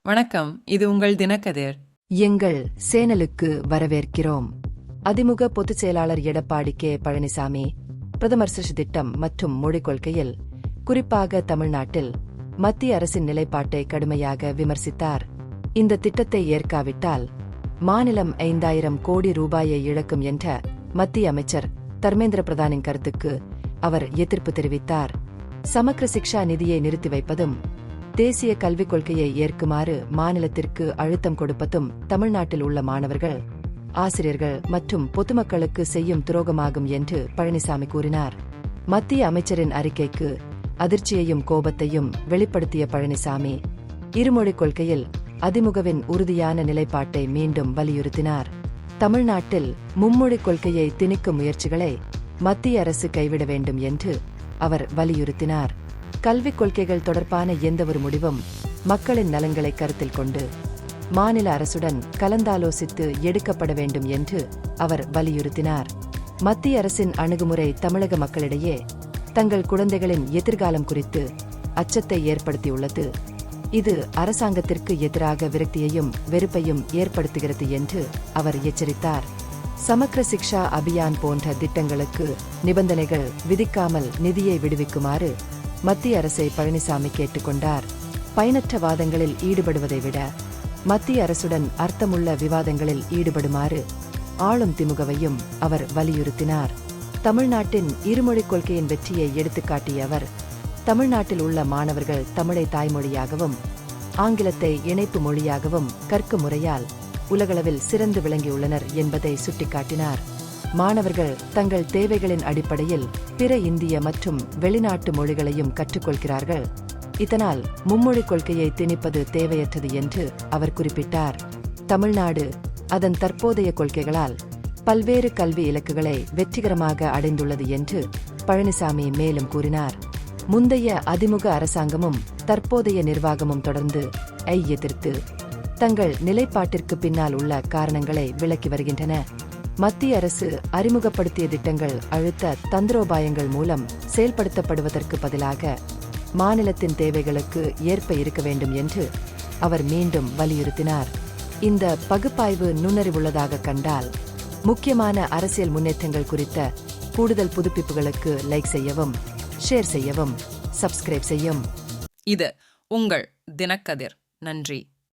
வணக்கம், இது உங்கள் தினக்கதிர். எங்கள் சேனலுக்கு வரவேற்கிறோம். அதிமுக பொதுச் செயலாளர் எடப்பாடி கே. பழனிசாமி பிரதமர் சிறு திட்டம் மற்றும் மொழிக் கொள்கையில், குறிப்பாக தமிழ்நாட்டில் மத்திய அரசின் நிலைப்பாட்டை கடுமையாக விமர்சித்தார். இந்த திட்டத்தை ஏற்காவிட்டால் மாநிலம் 5000 கோடி ரூபாயை இழக்கும் என்ற மத்திய அமைச்சர் தர்மேந்திர பிரதானின் கருத்துக்கு அவர் எதிர்ப்பு தெரிவித்தார். சமக்ர சிக்ஷா நிதியை நிறுத்தி வைப்பதும், தேசிய கல்விக் கொள்கையை ஏற்குமாறு மாநிலத்திற்கு அழுத்தம் கொடுப்பதும் தமிழ்நாட்டில் உள்ள மாணவர்கள், ஆசிரியர்கள் மற்றும் பொதுமக்களுக்கு செய்யும் துரோகமாகும் என்று பழனிசாமி கூறினார். மத்திய அமைச்சரின் அறிக்கைக்கு அதிர்ச்சியையும் கோபத்தையும் வெளிப்படுத்திய பழனிசாமி, இருமொழிக் கொள்கையில் அதிமுகவின் உறுதியான நிலைப்பாட்டை மீண்டும் வலியுறுத்தினார். தமிழ்நாட்டில் மும்மொழிக் கொள்கையை திணிக்கும் முயற்சிகளை மத்திய அரசு கைவிட வேண்டும் என்று அவர் வலியுறுத்தினார். கல்விக் கொள்கைகள் தொடர்பான எந்தவொரு முடிவும் மக்களின் நலன்களை கருத்தில் கொண்டு மாநில அரசுடன் கலந்தாலோசித்து எடுக்கப்பட வேண்டும் என்று அவர் வலியுறுத்தினார். மத்திய அரசின் அணுகுமுறை தமிழக மக்களிடையே தங்கள் குழந்தைகளின் எதிர்காலம் குறித்து அச்சத்தை ஏற்படுத்தியுள்ளது. இது அரசாங்கத்திற்கு எதிராக விரக்தியையும் வெறுப்பையும் ஏற்படுத்துகிறது என்று அவர் எச்சரித்தார். சமக்ர சிக்ஷா அபியான் போன்ற திட்டங்களுக்கு நிபந்தனைகள் விதிக்காமல் நிதியை விடுவிக்குமாறு மத்திய அரசை பழனிசாமி கேட்டுக்கொண்டார். பயனற்ற வாதங்களில் ஈடுபடுவதை விட மத்திய அரசுடன் அர்த்தமுள்ள விவாதங்களில் ஈடுபடுமாறு ஆளும் திமுகவையும் அவர் வலியுறுத்தினார். தமிழ்நாட்டின் இருமொழிக் கொள்கையின் வெற்றியை எடுத்துக்காட்டிய அவர், தமிழ்நாட்டில் உள்ள மாணவர்கள் தமிழை தாய்மொழியாகவும் ஆங்கிலத்தை இணைப்பு மொழியாகவும் கற்கும் முறையால் உலகளவில் சிறந்து விளங்கியுள்ளனர் என்பதை சுட்டிக்காட்டினார். மாணவர்கள் தங்கள் தேவைகளின் அடிப்படையில் பிற இந்திய மற்றும் வெளிநாட்டு மொழிகளையும் கற்றுக்கொள்கிறார்கள். இதனால் மும்மொழிக் கொள்கையை திணிப்பது தேவையற்றது என்று அவர் குறிப்பிட்டார். தமிழ்நாடு அதன் தற்போதைய கொள்கைகளால் பல்வேறு கல்வி இலக்குகளை வெற்றிகரமாக அடைந்துள்ளது என்று பழனிசாமி மேலும் கூறினார். முந்தைய அதிமுக அரசாங்கமும் தற்போதைய நிர்வாகமும் தொடர்ந்து எதிர்த்து தங்கள் நிலைப்பாட்டிற்கு பின்னால் உள்ள காரணங்களை விளக்கி வருகின்றன. மத்திய அரசு அறிமுகப்படுத்திய திட்டங்கள் அழுத்த தந்திரோபாயங்கள் மூலம் செயல்படுத்தப்படுவதற்கு பதிலாக மாநிலத்தின் தேவைகளுக்கு ஏற்ப இருக்க வேண்டும் என்று அவர் மீண்டும் வலியுறுத்தினார். இந்த பகுப்பாய்வு நுண்ணறிவுள்ளதாக கண்டால் முக்கியமான அரசியல் முன்னேற்றங்கள் குறித்த கூடுதல் புதுப்பிப்புகளுக்கு லைக் செய்யவும், ஷேர் செய்யவும், சப்ஸ்கிரைப் செய்யும். இது உங்கள் தினக்கதிர். நன்றி.